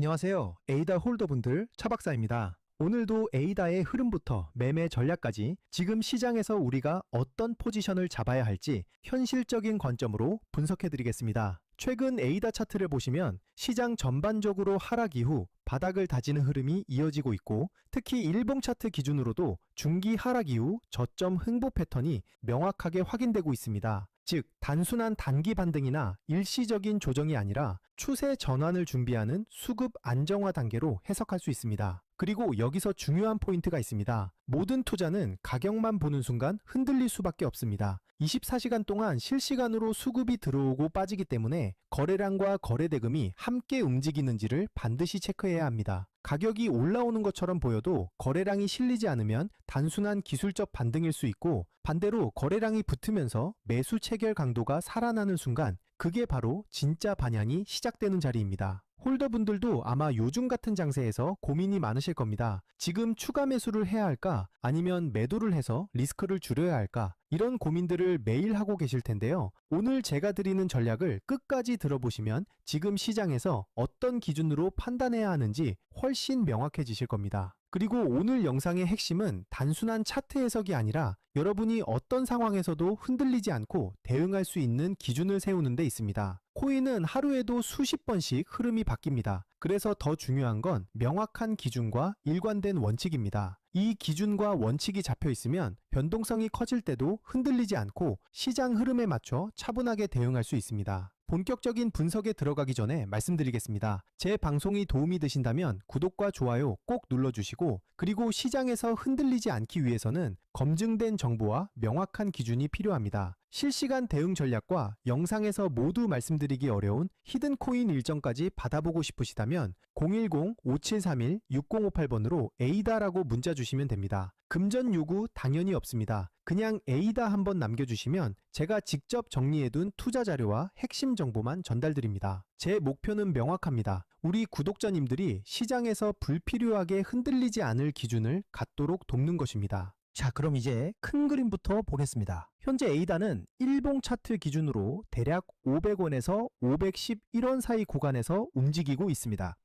안녕하세요. 에이다 홀더분들 차박사입니다. 오늘도 에이다의 흐름부터 매매 전략까지 지금 시장에서 우리가 어떤 포지션을 잡아야 할지 현실적인 관점으로 분석해 드리겠습니다. 최근 에이다 차트를 보시면 시장 전반적으로 하락 이후 바닥을 다지는 흐름이 이어지고 있고, 특히 일봉 차트 기준으로도 중기 하락 이후 저점 흥보 패턴이 명확하게 확인되고 있습니다. 즉, 단순한 단기 반등이나 일시적인 조정이 아니라 추세 전환을 준비하는 수급 안정화 단계로 해석할 수 있습니다. 그리고 여기서 중요한 포인트가 있습니다. 모든 투자는 가격만 보는 순간 흔들릴 수밖에 없습니다. 24시간 동안 실시간으로 수급이 들어오고 빠지기 때문에 거래량과 거래대금이 함께 움직이는지를 반드시 체크해야 합니다. 가격이 올라오는 것처럼 보여도 거래량이 실리지 않으면 단순한 기술적 반등일 수 있고, 반대로 거래량이 붙으면서 매수 체결 강도가 살아나는 순간 그게 바로 진짜 반향이 시작되는 자리입니다. 홀더분들도 아마 요즘 같은 장세에서 고민이 많으실 겁니다. 지금 추가 매수를 해야 할까? 아니면 매도를 해서 리스크를 줄여야 할까? 이런 고민들을 매일 하고 계실 텐데요. 오늘 제가 드리는 전략을 끝까지 들어보시면 지금 시장에서 어떤 기준으로 판단해야 하는지 훨씬 명확해지실 겁니다. 그리고 오늘 영상의 핵심은 단순한 차트 해석이 아니라 여러분이 어떤 상황에서도 흔들리지 않고 대응할 수 있는 기준을 세우는 데 있습니다. 코인은 하루에도 수십 번씩 흐름이 바뀝니다. 그래서 더 중요한 건 명확한 기준과 일관된 원칙입니다. 이 기준과 원칙이 잡혀 있으면 변동성이 커질 때도 흔들리지 않고 시장 흐름에 맞춰 차분하게 대응할 수 있습니다. 본격적인 분석에 들어가기 전에 말씀드리겠습니다. 제 방송이 도움이 되신다면 구독과 좋아요 꼭 눌러주시고, 그리고 시장에서 흔들리지 않기 위해서는 검증된 정보와 명확한 기준이 필요합니다. 실시간 대응 전략과 영상에서 모두 말씀드리기 어려운 히든코인 일정까지 받아보고 싶으시다면 010-5731-6058번으로 에이다라고 문자 주시면 됩니다. 금전 요구 당연히 없습니다. 그냥 에이다 한번 남겨주시면 제가 직접 정리해둔 투자 자료와 핵심 정보만 전달드립니다. 제 목표는 명확합니다. 우리 구독자님들이 시장에서 불필요하게 흔들리지 않을 기준을 갖도록 돕는 것입니다. 자, 그럼 이제 큰 그림부터 보겠습니다. 현재 에이다는 일봉 차트 기준으로 대략 500원에서 511원 사이 구간에서 움직이고 있습니다.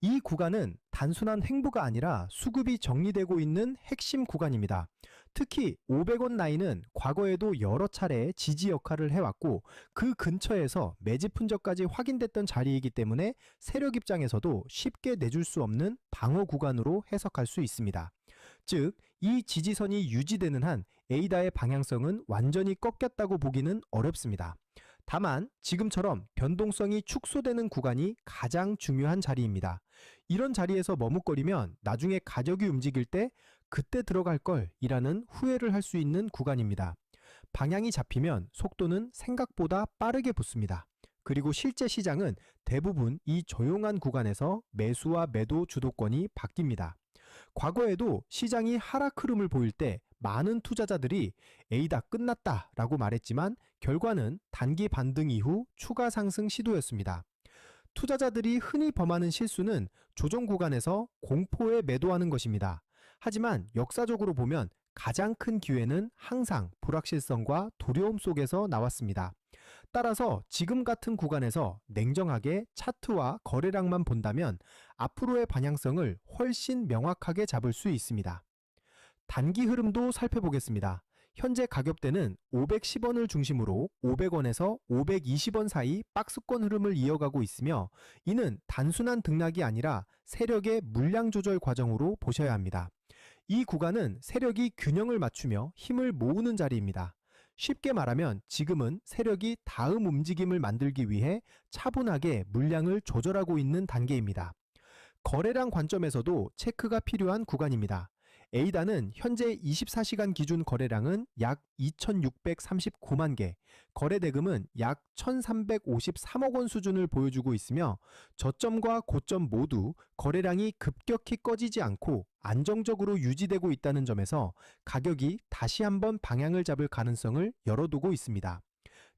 이 구간은 단순한 횡보가 아니라 수급이 정리되고 있는 핵심 구간입니다. 특히 500원 라인은 과거에도 여러 차례 지지 역할을 해왔고, 그 근처에서 매집 흔적까지 확인됐던 자리이기 때문에 세력 입장에서도 쉽게 내줄 수 없는 방어 구간으로 해석할 수 있습니다. 즉, 이 지지선이 유지되는 한 에이다의 방향성은 완전히 꺾였다고 보기는 어렵습니다. 다만 지금처럼 변동성이 축소되는 구간이 가장 중요한 자리입니다. 이런 자리에서 머뭇거리면 나중에 가격이 움직일 때 그때 들어갈 걸 이라는 후회를 할 수 있는 구간입니다. 방향이 잡히면 속도는 생각보다 빠르게 붙습니다. 그리고 실제 시장은 대부분 이 조용한 구간에서 매수와 매도 주도권이 바뀝니다. 과거에도 시장이 하락 흐름을 보일 때 많은 투자자들이 에이다 끝났다 라고 말했지만 결과는 단기 반등 이후 추가 상승 시도였습니다. 투자자들이 흔히 범하는 실수는 조정 구간에서 공포에 매도하는 것입니다. 하지만 역사적으로 보면 가장 큰 기회는 항상 불확실성과 두려움 속에서 나왔습니다. 따라서 지금 같은 구간에서 냉정하게 차트와 거래량만 본다면 앞으로의 방향성을 훨씬 명확하게 잡을 수 있습니다. 단기 흐름도 살펴보겠습니다. 현재 가격대는 510원을 중심으로 500원에서 520원 사이 박스권 흐름을 이어가고 있으며, 이는 단순한 등락이 아니라 세력의 물량 조절 과정으로 보셔야 합니다. 이 구간은 세력이 균형을 맞추며 힘을 모으는 자리입니다. 쉽게 말하면 지금은 세력이 다음 움직임을 만들기 위해 차분하게 물량을 조절하고 있는 단계입니다. 거래량 관점에서도 체크가 필요한 구간입니다. 에이다는 현재 24시간 기준 거래량은 약 2,639만 개, 거래대금은 약 1,353억 원 수준을 보여주고 있으며, 저점과 고점 모두 거래량이 급격히 꺼지지 않고 안정적으로 유지되고 있다는 점에서 가격이 다시 한번 방향을 잡을 가능성을 열어두고 있습니다.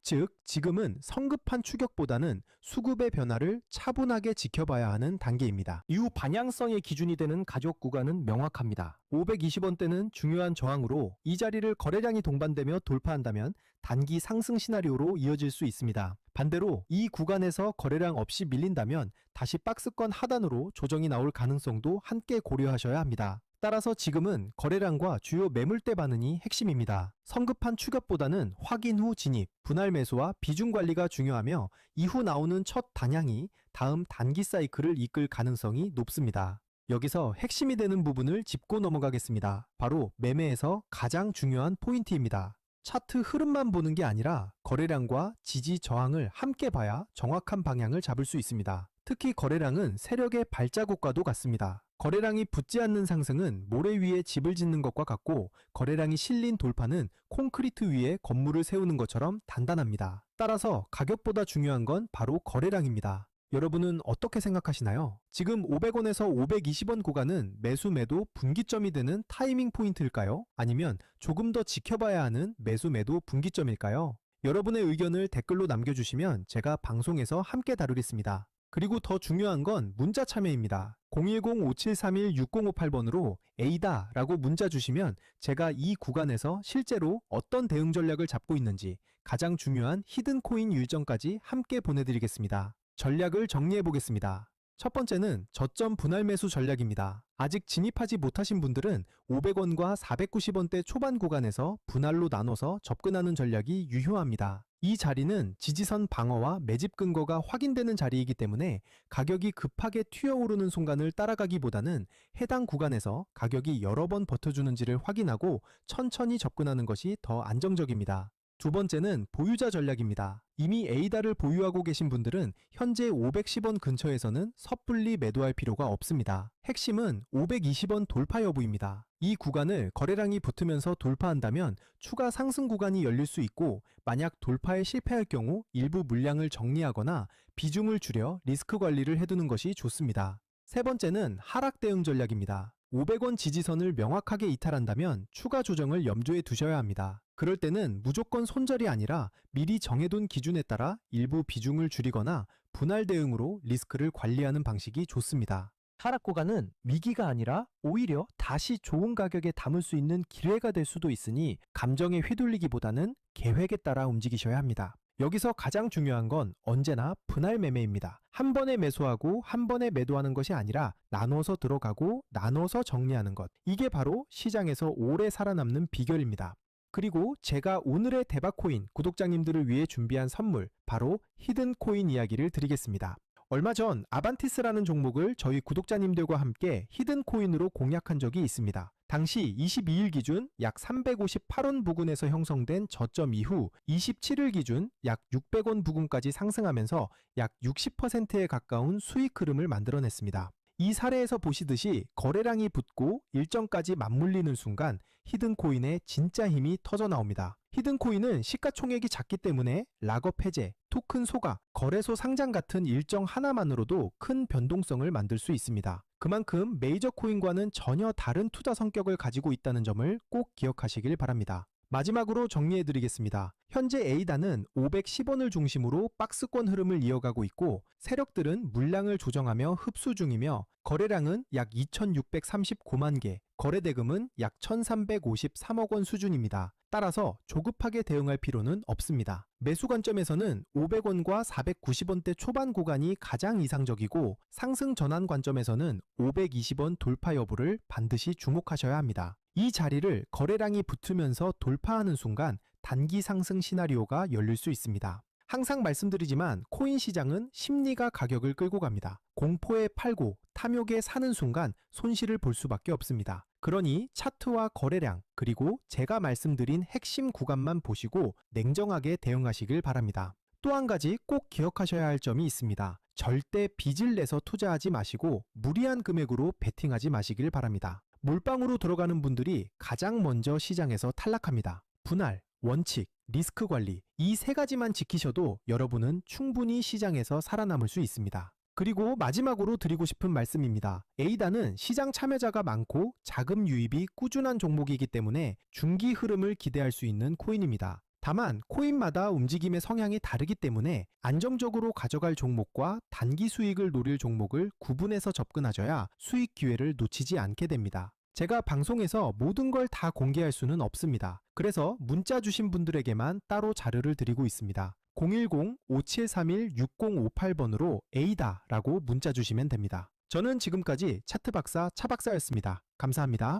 즉, 지금은 성급한 추격보다는 수급의 변화를 차분하게 지켜봐야 하는 단계입니다. 이후 방향성의 기준이 되는 가격 구간은 명확합니다. 520원대는 중요한 저항으로 이 자리를 거래량이 동반되며 돌파한다면 단기 상승 시나리오로 이어질 수 있습니다. 반대로 이 구간에서 거래량 없이 밀린다면 다시 박스권 하단으로 조정이 나올 가능성도 함께 고려하셔야 합니다. 따라서 지금은 거래량과 주요 매물대 반응이 핵심입니다. 성급한 추격보다는 확인 후 진입, 분할 매수와 비중 관리가 중요하며 이후 나오는 첫 단향이 다음 단기 사이클을 이끌 가능성이 높습니다. 여기서 핵심이 되는 부분을 짚고 넘어가겠습니다. 바로 매매에서 가장 중요한 포인트입니다. 차트 흐름만 보는 게 아니라 거래량과 지지 저항을 함께 봐야 정확한 방향을 잡을 수 있습니다. 특히 거래량은 세력의 발자국과도 같습니다. 거래량이 붙지 않는 상승은 모래 위에 집을 짓는 것과 같고, 거래량이 실린 돌파는 콘크리트 위에 건물을 세우는 것처럼 단단합니다. 따라서 가격보다 중요한 건 바로 거래량입니다. 여러분은 어떻게 생각하시나요? 지금 500원에서 520원 구간은 매수 매도 분기점이 되는 타이밍 포인트일까요? 아니면 조금 더 지켜봐야 하는 매수 매도 분기점일까요? 여러분의 의견을 댓글로 남겨주시면 제가 방송에서 함께 다루겠습니다. 그리고 더 중요한 건 문자 참여입니다. 010-5731-6058번으로 A다 라고 문자 주시면 제가 이 구간에서 실제로 어떤 대응 전략을 잡고 있는지 가장 중요한 히든코인 일정까지 함께 보내드리겠습니다. 전략을 정리해 보겠습니다. 첫 번째는 저점 분할 매수 전략입니다. 아직 진입하지 못하신 분들은 500원과 490원대 초반 구간에서 분할로 나눠서 접근하는 전략이 유효합니다. 이 자리는 지지선 방어와 매집 근거가 확인되는 자리이기 때문에 가격이 급하게 튀어오르는 순간을 따라가기보다는 해당 구간에서 가격이 여러 번 버텨주는지를 확인하고 천천히 접근하는 것이 더 안정적입니다. 두 번째는 보유자 전략입니다. 이미 에이다를 보유하고 계신 분들은 현재 510원 근처에서는 섣불리 매도할 필요가 없습니다. 핵심은 520원 돌파 여부입니다. 이 구간을 거래량이 붙으면서 돌파한다면 추가 상승 구간이 열릴 수 있고, 만약 돌파에 실패할 경우 일부 물량을 정리하거나 비중을 줄여 리스크 관리를 해두는 것이 좋습니다. 세 번째는 하락 대응 전략입니다. 500원 지지선을 명확하게 이탈한다면 추가 조정을 염두에 두셔야 합니다. 그럴 때는 무조건 손절이 아니라 미리 정해둔 기준에 따라 일부 비중을 줄이거나 분할 대응으로 리스크를 관리하는 방식이 좋습니다. 하락 구간은 위기가 아니라 오히려 다시 좋은 가격에 담을 수 있는 기회가 될 수도 있으니 감정에 휘둘리기보다는 계획에 따라 움직이셔야 합니다. 여기서 가장 중요한 건 언제나 분할 매매입니다. 한 번에 매수하고 한 번에 매도하는 것이 아니라 나눠서 들어가고 나눠서 정리하는 것. 이게 바로 시장에서 오래 살아남는 비결입니다. 그리고 제가 오늘의 대박코인 구독자님들을 위해 준비한 선물, 바로 히든코인 이야기를 드리겠습니다. 얼마 전 아반티스라는 종목을 저희 구독자님들과 함께 히든코인으로 공략한 적이 있습니다. 당시 22일 기준 약 358원 부근에서 형성된 저점 이후 27일 기준 약 600원 부근까지 상승하면서 약 60%에 가까운 수익 흐름을 만들어냈습니다. 이 사례에서 보시듯이 거래량이 붙고 일정까지 맞물리는 순간 히든코인의 진짜 힘이 터져 나옵니다. 히든코인은 시가총액이 작기 때문에 락업 해제, 토큰 소각, 거래소 상장 같은 일정 하나만으로도 큰 변동성을 만들 수 있습니다. 그만큼 메이저 코인과는 전혀 다른 투자 성격을 가지고 있다는 점을 꼭 기억하시길 바랍니다. 마지막으로 정리해드리겠습니다. 현재 에이다는 510원을 중심으로 박스권 흐름을 이어가고 있고, 세력들은 물량을 조정하며 흡수 중이며 거래량은 약 2639만 개, 거래대금은 약 1353억 원 수준입니다. 따라서 조급하게 대응할 필요는 없습니다. 매수 관점에서는 500원과 490원대 초반 구간이 가장 이상적이고, 상승 전환 관점에서는 520원 돌파 여부를 반드시 주목하셔야 합니다. 이 자리를 거래량이 붙으면서 돌파하는 순간 단기 상승 시나리오가 열릴 수 있습니다. 항상 말씀드리지만 코인 시장은 심리가 가격을 끌고 갑니다. 공포에 팔고 탐욕에 사는 순간 손실을 볼 수밖에 없습니다. 그러니 차트와 거래량, 그리고 제가 말씀드린 핵심 구간만 보시고 냉정하게 대응하시길 바랍니다. 또 한 가지 꼭 기억하셔야 할 점이 있습니다. 절대 빚을 내서 투자하지 마시고 무리한 금액으로 베팅하지 마시길 바랍니다. 몰빵으로 들어가는 분들이 가장 먼저 시장에서 탈락합니다. 분할, 원칙, 리스크 관리, 이 세 가지만 지키셔도 여러분은 충분히 시장에서 살아남을 수 있습니다. 그리고 마지막으로 드리고 싶은 말씀입니다. 에이다는 시장 참여자가 많고 자금 유입이 꾸준한 종목이기 때문에 중기 흐름을 기대할 수 있는 코인입니다. 다만 코인마다 움직임의 성향이 다르기 때문에 안정적으로 가져갈 종목과 단기 수익을 노릴 종목을 구분해서 접근하셔야 수익 기회를 놓치지 않게 됩니다. 제가 방송에서 모든 걸 다 공개할 수는 없습니다. 그래서 문자 주신 분들에게만 따로 자료를 드리고 있습니다. 010-5731-6058번으로 에이다라고 문자 주시면 됩니다. 저는 지금까지 차트박사 차박사였습니다. 감사합니다.